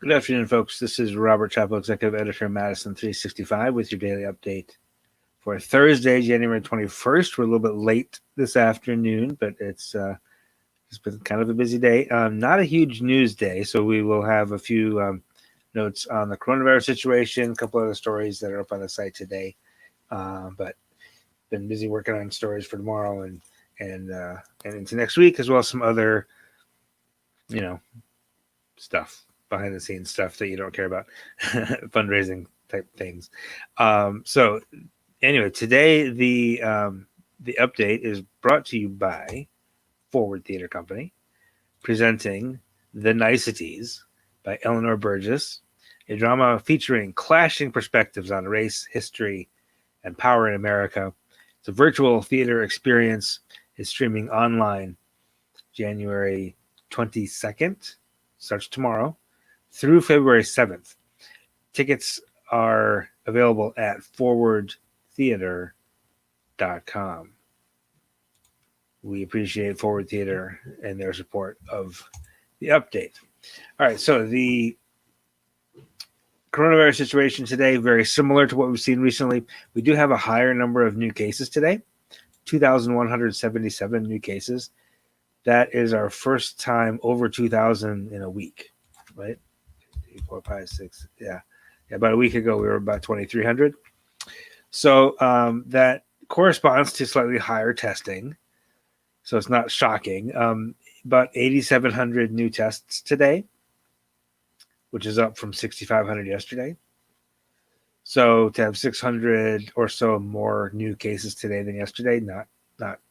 Good afternoon, folks. This is Robert Chappell, Executive Editor of Madison365 with your daily update for Thursday, January 21st. We're a little bit late this afternoon, but it's been kind of a busy day. Not a huge news day, so we will have a few notes on the coronavirus situation, a couple other stories that are up on the site today. But been busy working on stories for tomorrow and into next week, as well as some other, you know, stuff, behind the scenes stuff that you don't care about, fundraising type things. So anyway, today the update is brought to you by Forward Theater Company, presenting The Niceties by Eleanor Burgess, a drama featuring clashing perspectives on race, history, and power in America. It's a virtual theater experience. It's streaming online January 22nd, starts tomorrow, through February 7th. Tickets are available at forwardtheater.com. We appreciate Forward Theater and their support of the update. All right, so the coronavirus situation today, very similar to what we've seen recently. We do have a higher number of new cases today, 2,177 new cases. That is our first time over 2,000 in a week, right? 3, 4, 5, 6. Yeah. About a week ago, we were about 2,300. So that corresponds to slightly higher testing. So it's not shocking. About 8,700 new tests today, which is up from 6,500 yesterday. So to have 600 or so more new cases today than yesterday, not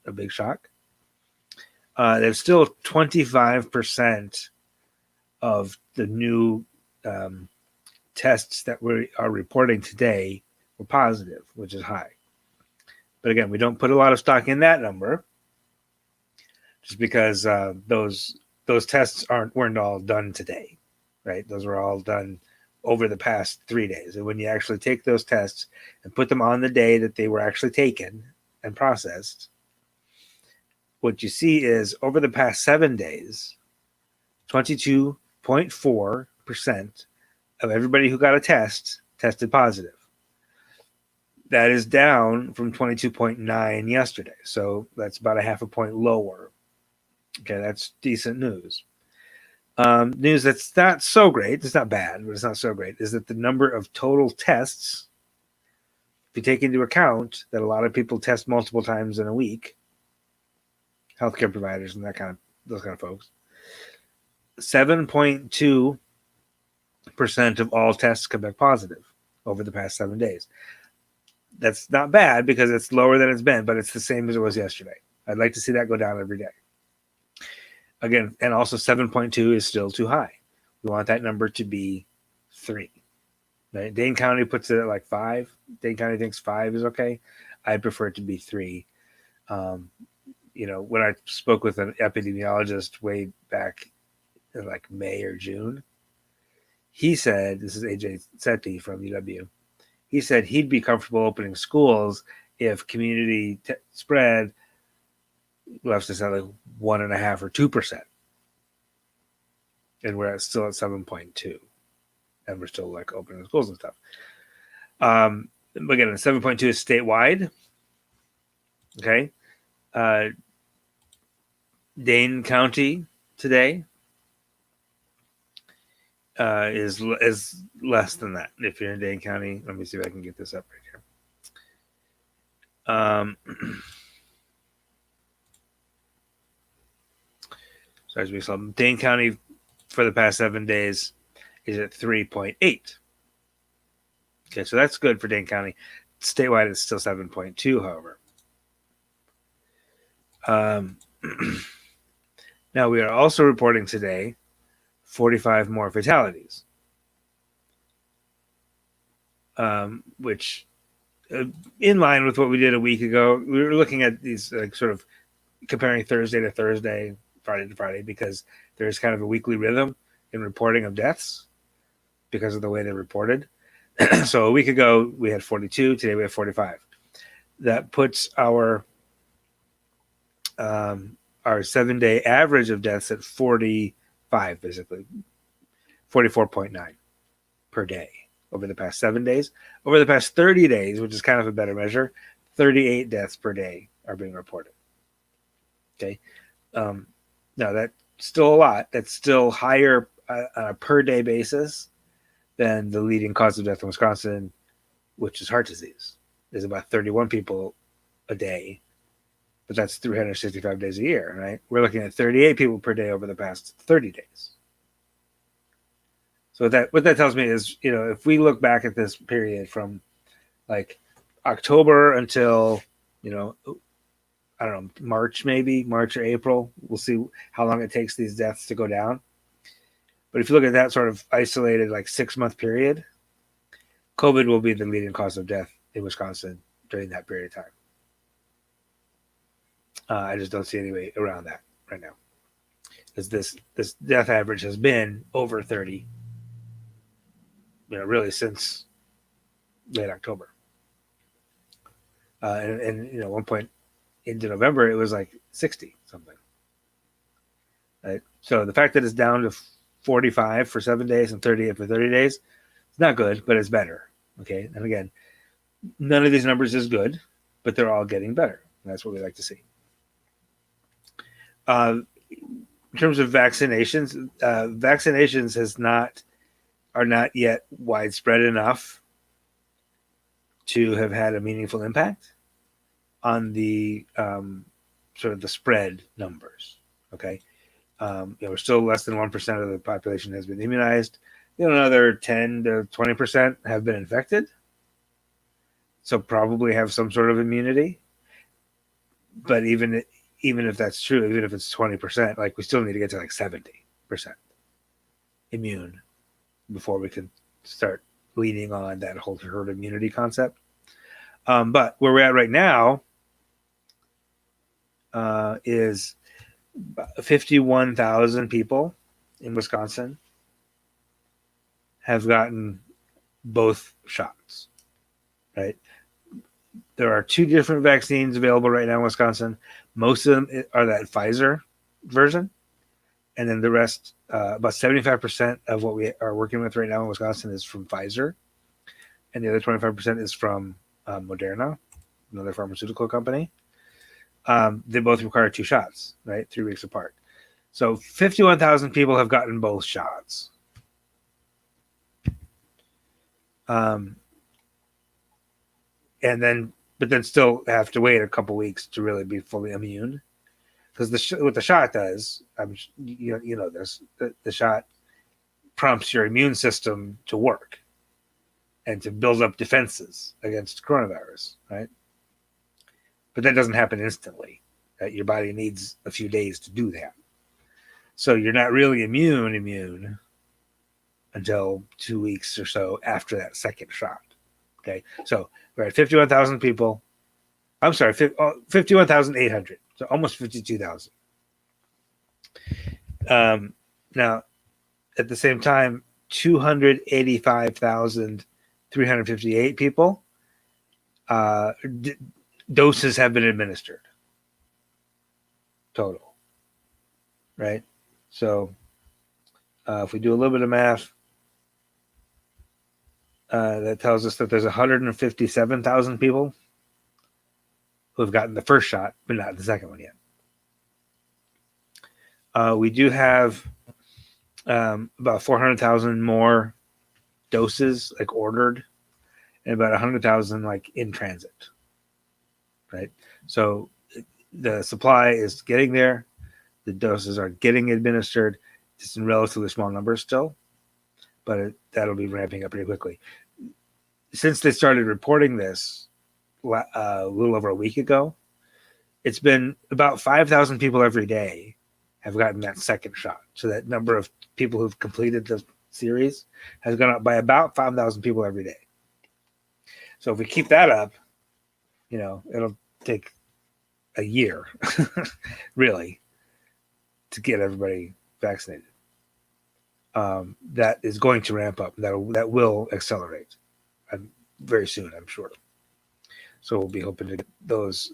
a big shock. There's still 25% of the new tests that we are reporting today were positive, which is high. But again, we don't put a lot of stock in that number, just because those tests weren't all done today, right? Those were all done over the past 3 days. And when you actually take those tests and put them on the day that they were actually taken and processed, what you see is over the past 7 days, 22.4% of everybody who got a test tested positive. That is down from 22.9 yesterday. So that's about a half a point lower. Okay, that's decent news. News that's not so great, it's not bad, but it's not so great, is that the number of total tests, if you take into account that a lot of people test multiple times in a week, healthcare providers and those kind of folks, 7.2% of all tests come back positive over the past 7 days. That's not bad because it's lower than it's been, but it's the same as it was yesterday. I'd like to see that go down every day. Again, and also 7.2 is still too high. We want that number to be 3. Right? Dane County puts it at like 5. Dane County thinks 5 is okay. I prefer it to be 3. When I spoke with an epidemiologist way back in like May or June, he said, this is AJ Sethi from UW, he said he'd be comfortable opening schools if community spread left us at like 1.5 or 2%. And we're still at 7.2. And we're still like opening schools and stuff. Again, 7.2 is statewide. Okay. Dane County today is less than that. If you're in Dane County, let me see if I can get this up right here. Sorry to be slow. Dane County for the past 7 days is at 3.8. Okay, so that's good for Dane County. Statewide, it's still 7.2, however. Now, we are also reporting today 45 more fatalities, which, in line with what we did a week ago, we were looking at these sort of comparing Thursday to Thursday, Friday to Friday, because there's kind of a weekly rhythm in reporting of deaths because of the way they're reported. So a week ago, we had 42. Today, we have 45. That puts our 7-day average of deaths at 45, basically. 44.9 per day over the past 7 days. Over the past 30 days, which is kind of a better measure, 38 deaths per day are being reported. Okay. Now, that's still a lot. That's still higher on a per day basis than the leading cause of death in Wisconsin, which is heart disease. There's about 31 people a day, but that's 365 days a year, right? We're looking at 38 people per day over the past 30 days. So what that tells me is, if we look back at this period from like October until, I don't know, March or April, we'll see how long it takes these deaths to go down. But if you look at that sort of isolated, like 6-month period, COVID will be the leading cause of death in Wisconsin during that period of time. I just don't see any way around that right now, because this death average has been over 30, really since late October. And one point into November, it was like 60 something. Right? So the fact that it's down to 45 for 7 days and 38 for 30 days, it's not good, but it's better. Okay. And again, none of these numbers is good, but they're all getting better. And that's what we like to see. In terms of vaccinations, vaccinations are not yet widespread enough to have had a meaningful impact on the sort of the spread numbers. Okay, we're still less than 1% of the population has been immunized. Another 10 to 20% have been infected, so probably have some sort of immunity. But even if that's true, even if it's 20%, like we still need to get to like 70% immune before we can start leaning on that whole herd immunity concept. But where we're at right now is 51,000 people in Wisconsin have gotten both shots, right? There are 2 different vaccines available right now in Wisconsin. Most of them are that Pfizer version. And then the rest, about 75% of what we are working with right now in Wisconsin is from Pfizer. And the other 25% is from Moderna, another pharmaceutical company. They both require 2 shots, right? 3 weeks apart. So 51,000 people have gotten both shots. But then still have to wait a couple weeks to really be fully immune. Because what the shot does, the shot prompts your immune system to work and to build up defenses against coronavirus, right? But that doesn't happen instantly. Right? Your body needs a few days to do that. So you're not really immune until 2 weeks or so after that second shot. Okay, so we're at 51,000 people. I'm sorry, 51,800. So almost 52,000. Now, at the same time, 285,358 people doses have been administered total, right? So if we do a little bit of math, that tells us that there's 157,000 people who have gotten the first shot, but not the second one yet. We do have about 400,000 more doses like ordered, and about 100,000 like in transit. Right, so the supply is getting there. The doses are getting administered. It's in relatively small numbers still, but that'll be ramping up pretty quickly. Since they started reporting this a little over a week ago, it's been about 5,000 people every day have gotten that second shot. So that number of people who've completed the series has gone up by about 5,000 people every day. So if we keep that up, it'll take a year, really, to get everybody vaccinated. That is going to ramp up. That will accelerate very soon, I'm sure. So we'll be hoping to get those,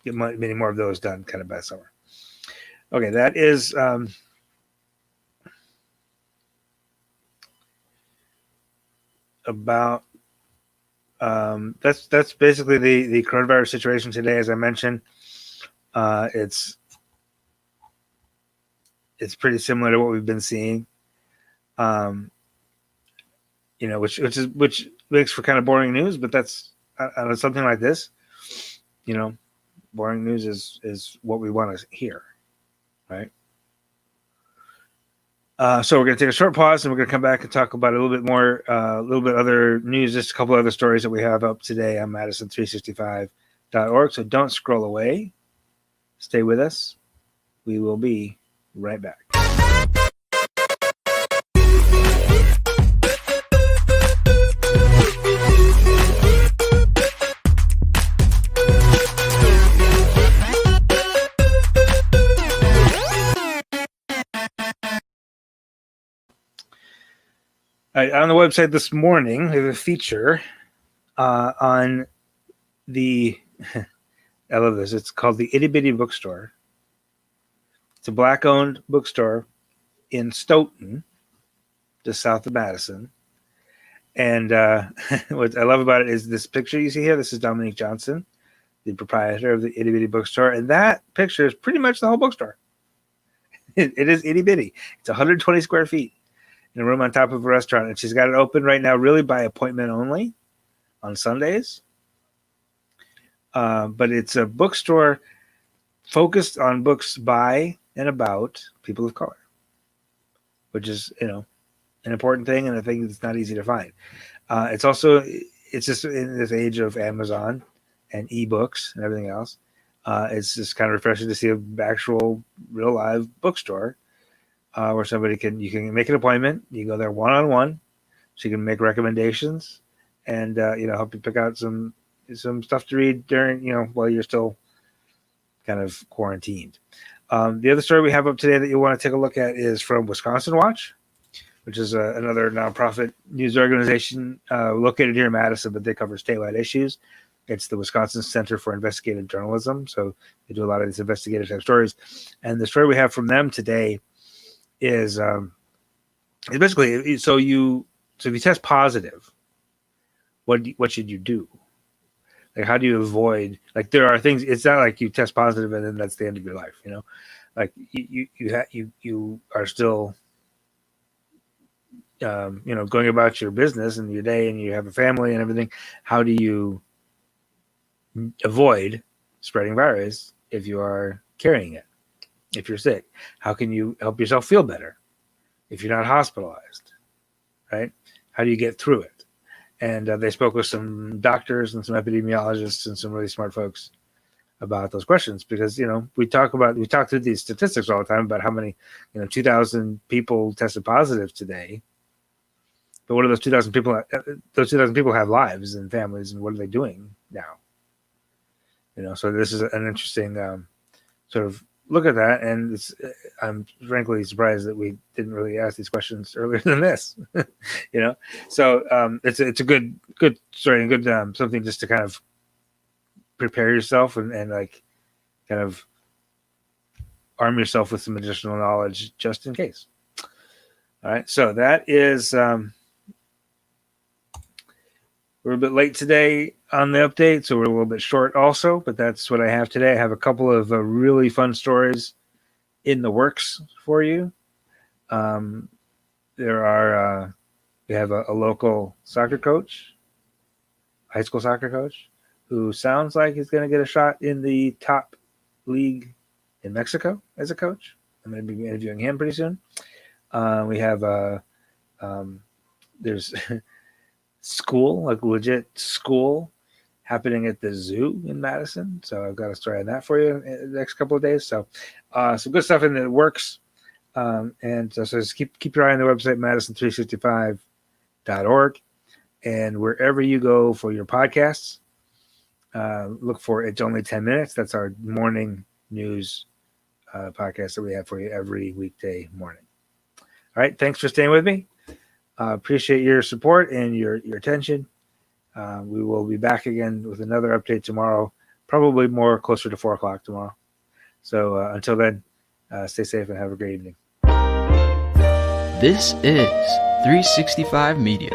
get many more of those done kind of by summer. Okay, that is about that's basically the coronavirus situation today. As I mentioned, it's pretty similar to what we've been seeing. Which makes for kind of boring news, but that's something like this. Boring news is what we want to hear, right? So we're going to take a short pause, and we're going to come back and talk about a little bit more, a little bit other news, just a couple other stories that we have up today on Madison365.org. So don't scroll away. Stay with us. We will be right back. On the website this morning, we have a feature on the, I love this, it's called the Itty Bitty Bookstore. It's a Black-owned bookstore in Stoughton, just south of Madison. And what I love about it is this picture you see here. This is Dominique Johnson, the proprietor of the Itty Bitty Bookstore. And that picture is pretty much the whole bookstore. It is itty bitty. It's 120 square feet. In a room on top of a restaurant, and she's got it open right now, really by appointment only, on Sundays. But it's a bookstore focused on books by and about people of color, which is an important thing, and a thing that's not easy to find. It's just in this age of Amazon and ebooks and everything else. It's just kind of refreshing to see an actual, real live bookstore. Where you can make an appointment. You go there one-on-one. She can make recommendations and help you pick out some stuff to read during while you're still kind of quarantined. The other story we have up today that you want to take a look at is from Wisconsin Watch, which is another nonprofit news organization located here in Madison, but they cover statewide issues. It's the Wisconsin Center for Investigative Journalism, so they do a lot of these investigative type stories. And the story we have from them today is basically, if you test positive, what should you do? Like, how do you avoid, like, there are things, it's not like you test positive and then that's the end of your life, like you are still going about your business and your day, and you have a family and everything. How do you avoid spreading virus if you are carrying it? If you're sick, how can you help yourself feel better if you're not hospitalized, right? How do you get through it? And they spoke with some doctors and some epidemiologists and some really smart folks about those questions, because we talk through these statistics all the time about how many 2,000 people tested positive today, but what are those 2,000 people? Those 2,000 people have lives and families, and what are they doing now? So this is an interesting sort of look at that, and I'm frankly surprised that we didn't really ask these questions earlier than this. So it's a good story, and good something just to kind of prepare yourself and like kind of arm yourself with some additional knowledge just in case. All right, so that is we're a bit late today on the update, so we're a little bit short also, but that's what I have today. I have a couple of really fun stories in the works for you. We have a local soccer coach, high school soccer coach, who sounds like he's going to get a shot in the top league in Mexico as a coach. I'm going to be interviewing him pretty soon. We have there's school, like legit school, happening at the zoo in Madison. So I've got a story on that for you in the next couple of days. So some good stuff in the works. And so just keep your eye on the website, Madison365.org. And wherever you go for your podcasts, look for It's Only 10 Minutes. That's our morning news podcast that we have for you every weekday morning. All right. Thanks for staying with me. Appreciate your support and your attention. We will be back again with another update tomorrow, probably more closer to 4 o'clock tomorrow. So until then, stay safe and have a great evening. This is 365 Media.